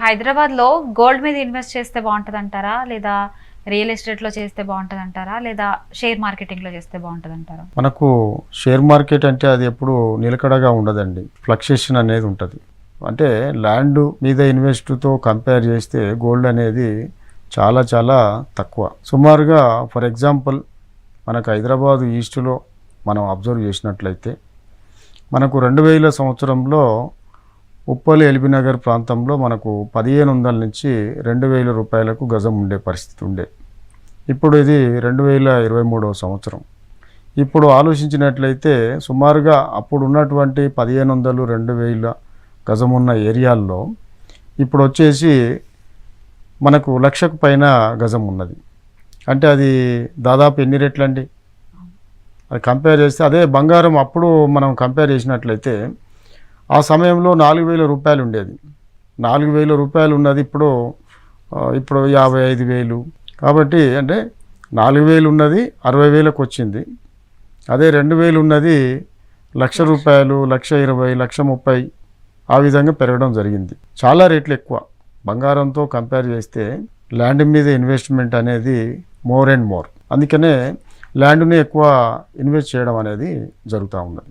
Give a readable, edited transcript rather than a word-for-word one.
హైదరాబాద్లో గోల్డ్ మీద ఇన్వెస్ట్ చేస్తే బాగుంటుందంటారా, లేదా రియల్ ఎస్టేట్లో చేస్తే బాగుంటుందంటారా, లేదా షేర్ మార్కెటింగ్లో చేస్తే బాగుంటుందంటారా? మనకు షేర్ మార్కెట్ అంటే అది ఎప్పుడు నిలకడగా ఉండదండి, ఫ్లక్చుయేషన్ అనేది ఉంటుంది. అంటే ల్యాండ్ మీద ఇన్వెస్ట్తో కంపేర్ చేస్తే గోల్డ్ అనేది చాలా చాలా తక్కువ. సుమారుగా ఫర్ ఎగ్జాంపుల్ మనకు హైదరాబాదు ఈస్ట్లో మనం అబ్జర్వ్ చేసినట్లయితే మనకు 2000 సంవత్సరంలో ఉప్పల్ ఎల్బీనగర్ ప్రాంతంలో మనకు 1500 నుంచి 2000 రూపాయలకు గజం ఉండే పరిస్థితి ఉండే. ఇప్పుడు ఇది 2023 సంవత్సరం. ఇప్పుడు ఆలోచించినట్లయితే సుమారుగా అప్పుడు ఉన్నటువంటి 1500 2000 గజం ఉన్న ఏరియాల్లో ఇప్పుడు వచ్చేసి మనకు 1,00,000కు పైన గజం ఉన్నది. అంటే అది దాదాపు ఎన్ని రెట్లండి? అది కంపేర్ చేస్తే అదే బంగారం అప్పుడు మనం కంపేర్ చేసినట్లయితే ఆ సమయంలో 4,000 రూపాయలు ఉండేది. 4,000 రూపాయలు ఉన్నది ఇప్పుడు 55,000. కాబట్టి అంటే 4,000 ఉన్నది 60,000కు వచ్చింది. అదే 2,000 ఉన్నది 1,00,000 రూపాయలు, 1,20,000, 1,30,000 ఆ విధంగా పెరగడం జరిగింది. చాలా రేట్లు ఎక్కువ. బంగారంతో కంపేర్ చేస్తే ల్యాండ్ మీద ఇన్వెస్ట్మెంట్ అనేది మోర్ అండ్ మోర్. అందుకనే ల్యాండ్ని ఎక్కువ ఇన్వెస్ట్ చేయడం అనేది జరుగుతూ ఉన్నది.